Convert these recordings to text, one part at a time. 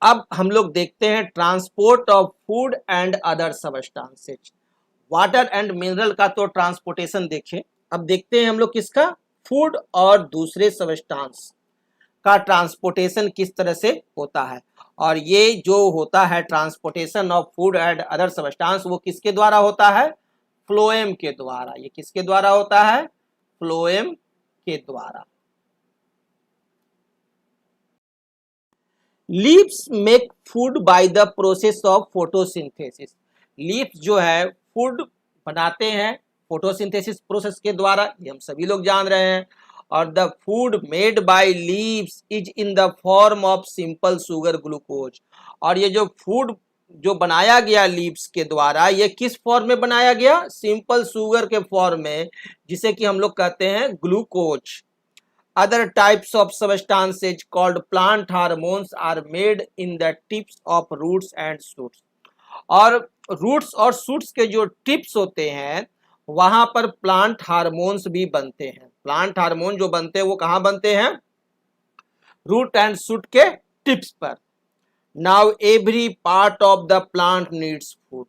अब हम लोग देखते हैं transport of food and other substances. Water and mineral का तो ट्रांसपोर्टेशन देखे, अब देखते हैं हम लोग किसका, फूड और दूसरे सबस्टांस का ट्रांसपोर्टेशन किस तरह से होता है। और ये जो होता है transportation of food and other substance, वो किसके द्वारा होता है, फ्लोएम के द्वारा। ये किसके द्वारा होता है, फ्लोएम के द्वारा। Leaves make food by the process of photosynthesis. Leaves जो है फूड बनाते हैं फोटोसिंथेसिस प्रोसेस के द्वारा, ये हम सभी लोग जान रहे हैं। और the food made by leaves is in the form of simple sugar glucose. और ये जो फूड जो बनाया गया लीव्स के द्वारा, ये किस फॉर्म में बनाया गया, सिंपल शुगर के फॉर्म में, जिसे कि हम लोग कहते हैं glucose. Other types of substances called plant hormones are made in the tips of roots and shoots। और रूट्स और शूट्स के जो टिप्स होते हैं वहां पर प्लांट हार्मोन्स भी बनते हैं। प्लांट हार्मोन जो बनते हैं वो कहां बनते हैं, रूट एंड शूट के टिप्स पर। Now every part of the plant needs food.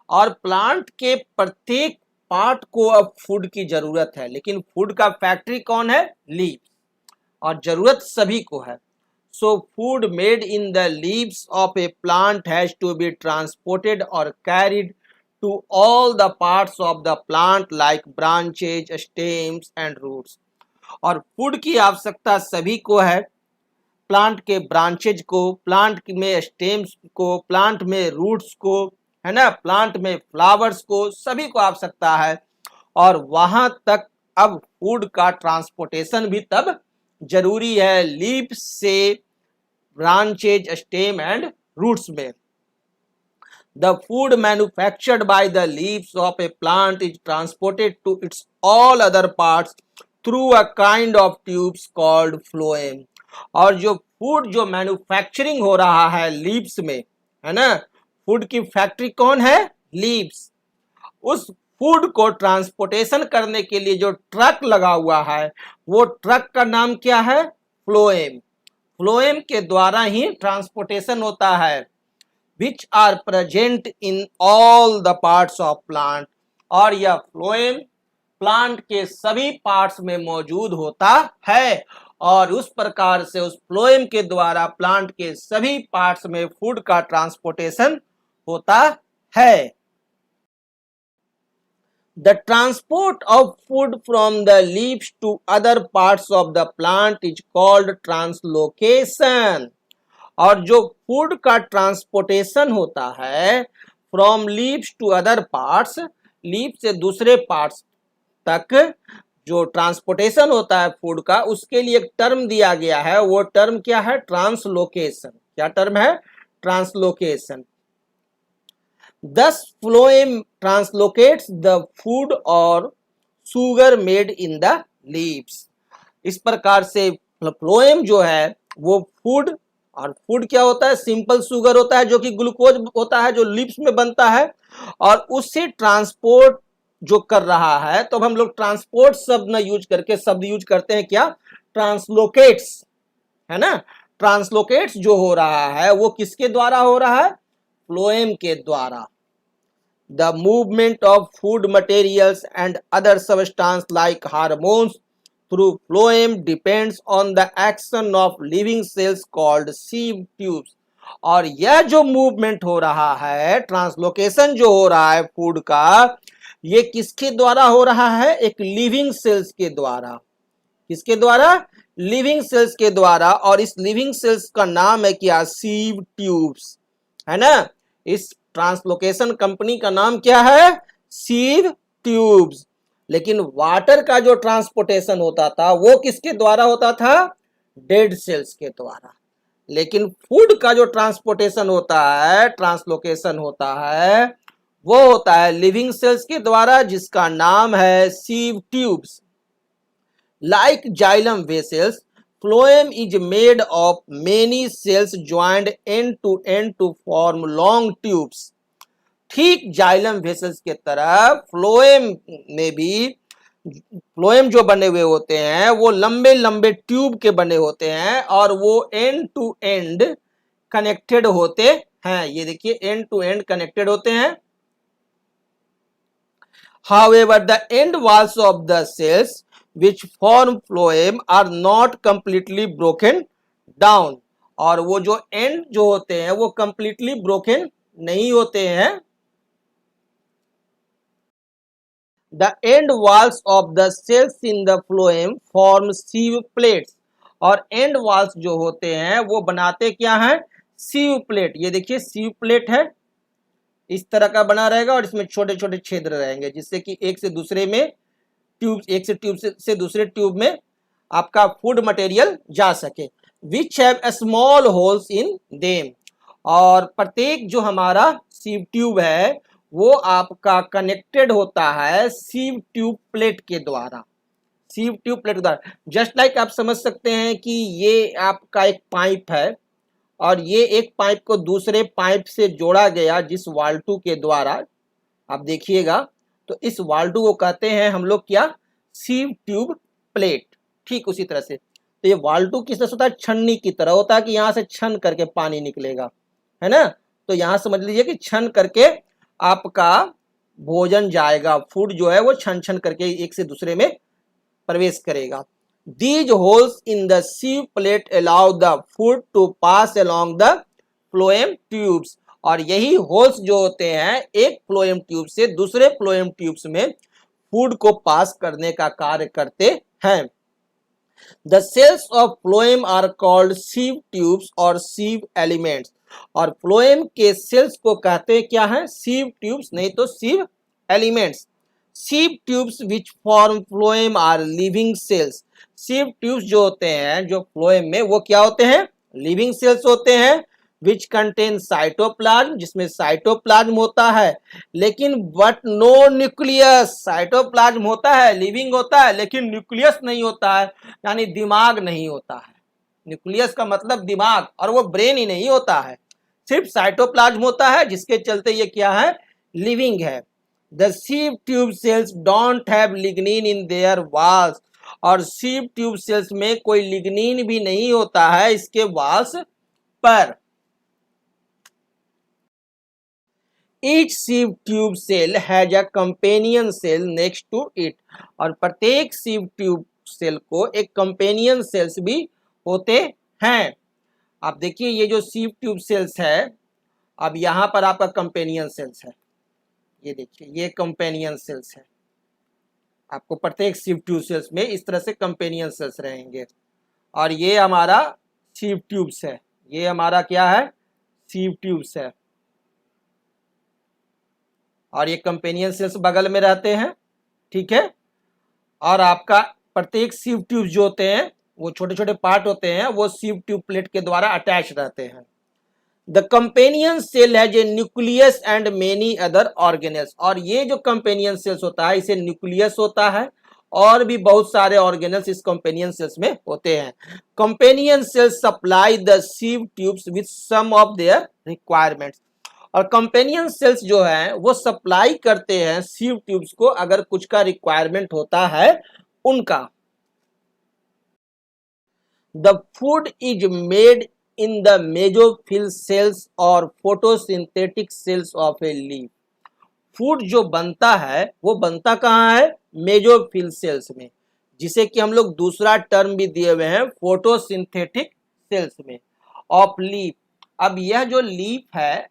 और प्लांट के प्रत्येक पार्ट को अब फूड की जरूरत है, लेकिन फूड का फैक्ट्री कौन है, लीव। और जरूरत सभी को है। So food made in the leaves of a plant has to be transported और carried to all the parts of the plant like branches, stems and roots. और फूड की आवश्यकता सभी को है, प्लांट के ब्रांचेज को, प्लांट में स्टेम्स को, प्लांट में रूट्स को, है ना, प्लांट में फ्लावर्स को, सभी को आवश्यकता है। और वहां तक अब फूड का ट्रांसपोर्टेशन भी तब जरूरी है, लीव्स से ब्रांचेज, स्टेम एंड रूट्स में। The food manufactured by the leaves of a plant is transported to its all other parts through a kind of tubes called phloem. और जो फूड जो मैन्युफैक्चरिंग हो रहा है लीव्स में, है ना, फूड की फैक्ट्री कौन है, लीव्स। उस फूड को ट्रांसपोर्टेशन करने के लिए जो ट्रक लगा हुआ है, वो ट्रक का नाम क्या है, फ्लोएम। फ्लोएम के द्वारा ही ट्रांसपोर्टेशन होता है, which are present in all the parts of plant. और यह फ्लोएम प्लांट के सभी पार्ट्स में मौजूद होता है। और उस प्रकार से उस फ्लोएम के द्वारा प्लांट के सभी पार्ट्स में फूड का ट्रांसपोर्टेशन होता है। The transport of food from the leaves to other parts of the plant is called translocation। और जो फूड का ट्रांसपोर्टेशन होता है from leaves to other parts, leave से दूसरे पार्ट्स तक जो ट्रांसपोर्टेशन होता है फूड का, उसके लिए एक टर्म दिया गया है। वो टर्म क्या है, ट्रांसलोकेशन। क्या टर्म है, translocation. Thus phloem translocates the food or sugar made in the leaves। इस प्रकार से फ्लोएम जो है वो फूड, और फूड क्या होता है, सिंपल शुगर होता है जो कि ग्लूकोज होता है जो लीव्स में बनता है, और उससे ट्रांसपोर्ट जो कर रहा है। तो अब हम लोग ट्रांसपोर्ट शब्द न यूज करके शब्द यूज करते हैं क्या, ट्रांसलोकेट्स, है ना। ट्रांसलोकेट्स जो हो रहा है वो किसके द्वारा हो रहा है, फ्लोएम के द्वारा। The movement of food materials and other substances like hormones through phloem depends on the action of living cells called sieve tubes। और यह जो मूवमेंट हो रहा है, ट्रांसलोकेशन जो हो रहा है फूड का, ये किसके द्वारा हो रहा है, एक लिविंग सेल्स के द्वारा। किसके द्वारा, लिविंग सेल्स के द्वारा। और इस लिविंग सेल्स का नाम है क्या, सीव ट्यूब्स, है ना। इस ट्रांसलोकेशन कंपनी का नाम क्या है, सीव ट्यूब्स। लेकिन वाटर का जो ट्रांसपोर्टेशन होता था वो किसके द्वारा होता था, डेड सेल्स के द्वारा। लेकिन फूड का जो ट्रांसपोर्टेशन होता है, ट्रांसलोकेशन होता है, वो होता है लिविंग सेल्स के द्वारा, जिसका नाम है sieve tubes. Like xylem vessels, phloem is made of many cells joined end to form long tubes। ठीक जाइलम वेसल्स के तरह फ्लोएम में भी, फ्लोएम जो बने हुए होते हैं वो लंबे लंबे ट्यूब के बने होते हैं, और वो एंड टू एंड कनेक्टेड होते हैं। ये देखिए एंड टू एंड कनेक्टेड होते हैं। However, the end walls of the cells which form phloem are not completely broken down. और वो जो एंड जो होते हैं वो completely broken नहीं होते हैं। The end walls of the cells in the phloem form sieve plates. और एंड वॉल्स जो होते हैं वो बनाते क्या है? सीव प्लेट। ये देखिए सीव प्लेट है, इस तरह का बना रहेगा और इसमें छोटे छोटे छिद्र रहेंगे जिससे कि एक से दूसरे में ट्यूब, एक से ट्यूब से दूसरे ट्यूब में आपका फूड मटेरियल जा सके। Which have a small holes in them. और प्रत्येक जो हमारा सीव ट्यूब है वो आपका कनेक्टेड होता है सीव ट्यूब प्लेट के द्वारा। सीव ट्यूब प्लेट के द्वारा जस्ट लाइक आप समझ सकते हैं कि ये आपका एक पाइप है और ये एक पाइप को दूसरे पाइप से जोड़ा गया जिस वाल्टू के द्वारा, आप देखिएगा तो इस वाल्टू को कहते हैं हम लोग क्या? Sieve tube plate. ठीक उसी तरह से तो ये वाल्टू किस तरह से होता है? छन्नी की तरह होता है कि यहाँ से छन करके पानी निकलेगा, है ना। तो यहाँ समझ लीजिए कि छन करके आपका भोजन जाएगा, फूड जो है वो छन छन करके एक से दूसरे में प्रवेश करेगा। These holes in the sieve plate allow the food to pass along the phloem tubes. और यही होल्स जो होते हैं एक फ्लोएम ट्यूब से दूसरे फ्लोएम ट्यूब्स में फूड को पास करने का कार्य करते हैं। The cells of phloem are called sieve tubes और sieve elements। और फ्लोएम के सेल्स को कहते हैं क्या है? sieve tubes, नहीं तो sieve elements। sieve tubes which form phloem are living cells। sieve tubes जो होते हैं जो फ्लोएम में वो क्या होते हैं? लिविंग सेल्स होते हैं। which contain साइटोप्लाज्म, जिसमें साइटोप्लाज्म होता है लेकिन बट नो न्यूक्लियस। साइटोप्लाज्म होता है, लिविंग होता है लेकिन न्यूक्लियस नहीं होता है, यानी दिमाग नहीं होता है। न्यूक्लियस का मतलब दिमाग, और वो ब्रेन ही नहीं होता है, सिर्फ साइटोप्लाज्म होता है जिसके चलते ये क्या है? लिविंग है। The sieve tube cells don't have lignin in their walls। और sieve tube cells में कोई लिग्निन भी नहीं होता है इसके वॉल्स पर। Each sieve tube cell has a companion cell next to it। और प्रत्येक sieve tube सेल को एक कंपेनियन सेल्स भी होते हैं। आप देखिए ये जो sieve tube सेल्स है, अब यहां पर आपका कंपेनियन सेल्स है, ये देखिए ये कंपेनियन सेल्स है। आपको प्रत्येक sieve tube सेल्स में इस तरह से कंपेनियन सेल्स रहेंगे। और ये हमारा sieve tubes है, ये हमारा क्या है? sieve tubes है। और ये कंपेनियन सेल्स बगल में रहते हैं, ठीक है। और आपका प्रत्येक sieve tubes जो होते हैं वो छोटे छोटे पार्ट होते हैं, वो sieve tube प्लेट के द्वारा अटैच रहते हैं। The companion cell has a nucleus and many other organelles. और ये जो कंपेनियन सेल्स होता है इसे न्यूक्लियस होता है और भी बहुत सारे ऑर्गेनेल्स इस कंपेनियन सेल्स में होते हैं। Companion cells supply the sieve tubes with some of their requirements. और कंपेनियन सेल्स जो है वो सप्लाई करते हैं sieve ट्यूब्स को अगर कुछ का रिक्वायरमेंट होता है उनका। The food is made in the mesophyll cells और photosynthetic cells of a leaf। Food जो बनता है वो बनता कहाँ है? मेजोफिल सेल्स में, जिसे कि हम लोग दूसरा टर्म भी दिए हुए हैं फोटोसिंथेटिक सेल्स में ऑफ लीफ। अब यह जो लीफ है,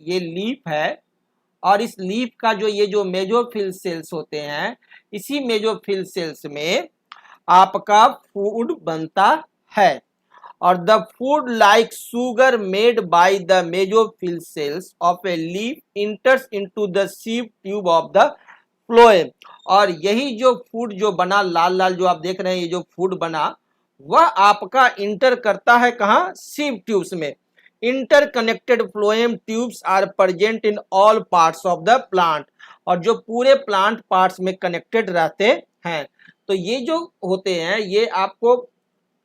ये लीफ है और इस लीफ का जो ये जो मेजोफिल सेल्स होते हैं, इसी मेजोफिल सेल्स में आपका फूड बनता है। और the food like sugar made by the mesophyll cells of a leaf enters into the sieve tube of the phloem. और यही जो फूड जो बना लाल लाल जो आप देख रहे हैं, ये जो फूड बना वह आपका इंटर करता है कहाँ? sieve ट्यूब्स में। Interconnected phloem tubes are present in all parts of the plant. और जो पूरे प्लांट पार्ट्स में कनेक्टेड रहते हैं, तो ये जो होते हैं ये आपको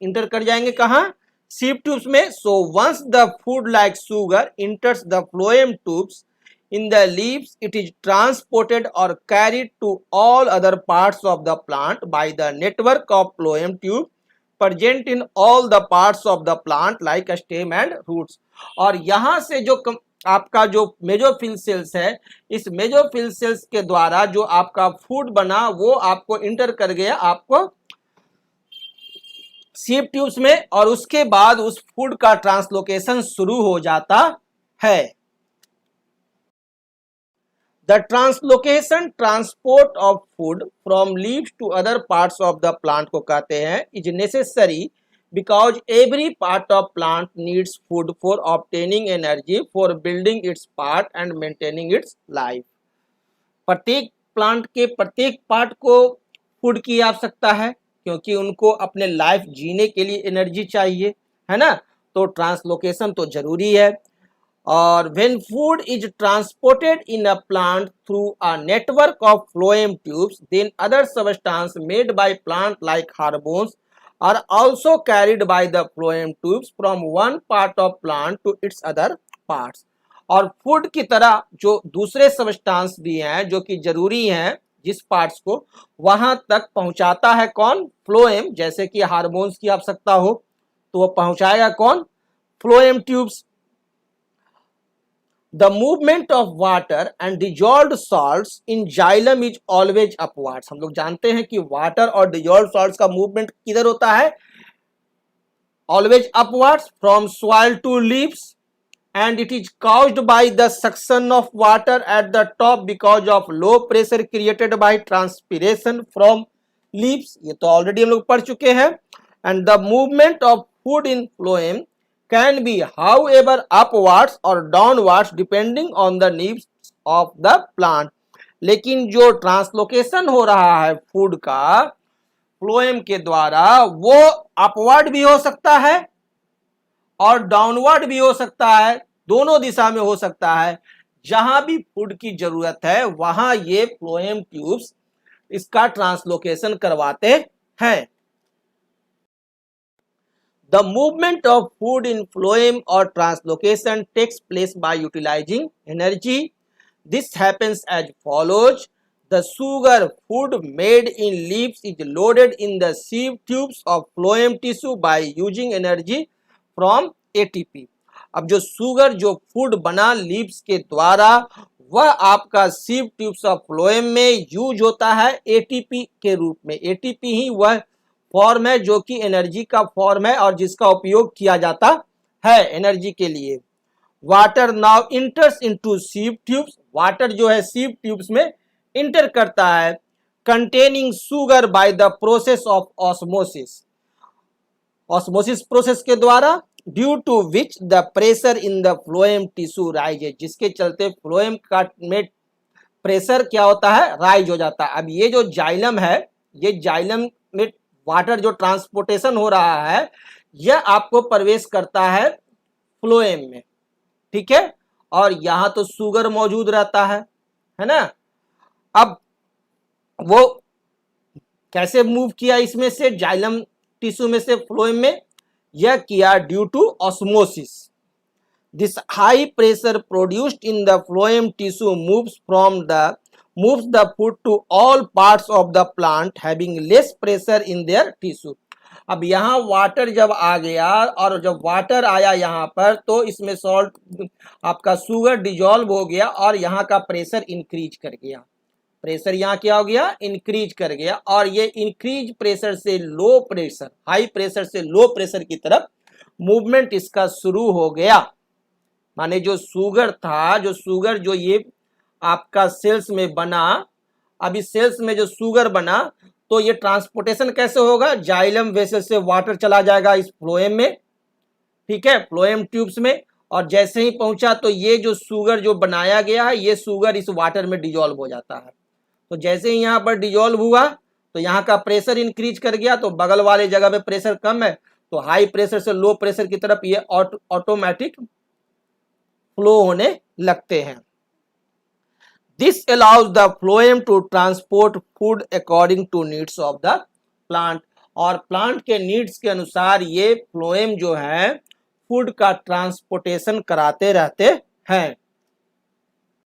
इंटर कर जाएंगे कहाँ? sieve ट्यूब्स में। So once the food like sugar enters the phloem tubes in the leaves, it is transported or carried to all other parts of the plant by the network of phloem tube present in all the parts of the plant like stem and roots। और यहाँ से जो आपका जो mesophyll cells है, इस mesophyll cells के द्वारा जो आपका फूड बना वो आपको इंटर कर गया आपको सीव ट्यूब्स में, और उसके बाद उस फूड का ट्रांसलोकेशन शुरू हो जाता है। The translocation transport of food from leaves to other parts of the plant को कहते हैं is necessary because every part of plant needs food for obtaining energy for building its part and maintaining its life। प्रत्येक plant के प्रत्येक part को food की आवश्यकता है क्योंकि उनको अपने लाइफ जीने के लिए एनर्जी चाहिए, है ना। तो ट्रांसलोकेशन तो जरूरी है। और when food is transported in a plant through a network of phloem tubes, then other substances made by plant like hormones are also carried by the phloem tubes from one part of plant to its other parts। और food की तरह जो दूसरे substance भी हैं जो कि जरूरी हैं जिस पार्ट्स को वहां तक पहुंचाता है कौन, फ्लोएम। जैसे कि हार्मोन्स की आवश्यकता हो तो वो पहुंचाएगा कौन, phloem tubes. The movement of water and dissolved salts in xylem is always upwards। हम लोग जानते हैं कि वाटर और डिजॉल्व सॉल्ट्स का मूवमेंट किधर होता है, always upwards from soil to leaves, and it is caused by the suction of water at the top because of low pressure created by transpiration from leaves। ये तो already हम लोग पढ़ चुके हैं। and the movement of food in phloem can be however upwards or downwards depending on the needs of the plant। लेकिन जो translocation हो रहा है फूड का फ्लोएम के द्वारा वो अपवर्ड भी हो सकता है और डाउनवर्ड भी हो सकता है, दोनों दिशा में हो सकता है। जहां भी फूड की जरूरत है वहां ये फ्लोएम ट्यूब्स इसका ट्रांसलोकेशन करवाते हैं। The movement of food in phloem or translocation takes place by utilizing energy। This happens as follows: the sugar food made in leaves is loaded in the sieve tubes of phloem tissue by using energy from ATP। अब जो sugar जो food बना leaves के द्वारा वह आपका sieve tubes of phloem में use होता है एटीपी के रूप में। एटीपी ही वह फॉर्म है जो कि एनर्जी का फॉर्म है और जिसका उपयोग किया जाता है एनर्जी के लिए। Water now enters into sieve tubes. Water जो है सीव ट्यूब्स में इंटर करता है containing sugar by the process of osmosis. Osmosis process के द्वारा due to which the pressure in the phloem tissue rise, जिसके चलते फ्लोएम का में प्रेशर क्या होता है, राइज हो जाता है। अब ये जो जाइलम है, ये जाइलम में वाटर जो ट्रांसपोर्टेशन हो रहा है यह आपको प्रवेश करता है फ्लोएम में, ठीक है। और यहां तो सुगर मौजूद रहता है ना। अब वो कैसे मूव किया इसमें से जाइलम टिश्यू में से फ्लोएम में, यह किया due to osmosis. This high pressure produced in the phloem tissue moves the food to all parts of the plant having less pressure in their tissue। अब यहाँ वाटर जब आ गया और जब वाटर आया यहाँ पर तो इसमें सॉल्ट आपका सुगर डिजॉल्व हो गया और यहाँ का प्रेशर इंक्रीज कर गया। प्रेशर यहाँ क्या हो गया, इंक्रीज कर गया। और ये इंक्रीज प्रेशर से लो प्रेशर, हाई प्रेशर से लो प्रेशर की तरफ मूवमेंट इसका शुरू हो गया। माने जो सुगर था, जो सुगर जो ये आपका सेल्स में बना, अभी सेल्स में जो सुगर बना तो ये ट्रांसपोर्टेशन कैसे होगा, जाइलम वेसल से वाटर चला जाएगा इस फ्लोएम में, ठीक है, फ्लोएम ट्यूब्स में। और जैसे ही पहुंचा तो ये जो सुगर जो बनाया गया है ये सुगर इस वाटर में डिजॉल्व हो जाता है। तो जैसे ही यहाँ पर डिजॉल्व हुआ तो यहाँ का प्रेशर इंक्रीज कर गया, तो बगल वाले जगह पे प्रेशर कम है तो हाई प्रेशर से लो प्रेशर की तरफ ये ऑटोमेटिक फ्लो होने लगते हैं। This allows the phloem to transport food according to needs of the plant। और प्लांट के नीड्स के अनुसार ये फ्लोएम जो है फूड का ट्रांसपोर्टेशन कराते रहते हैं।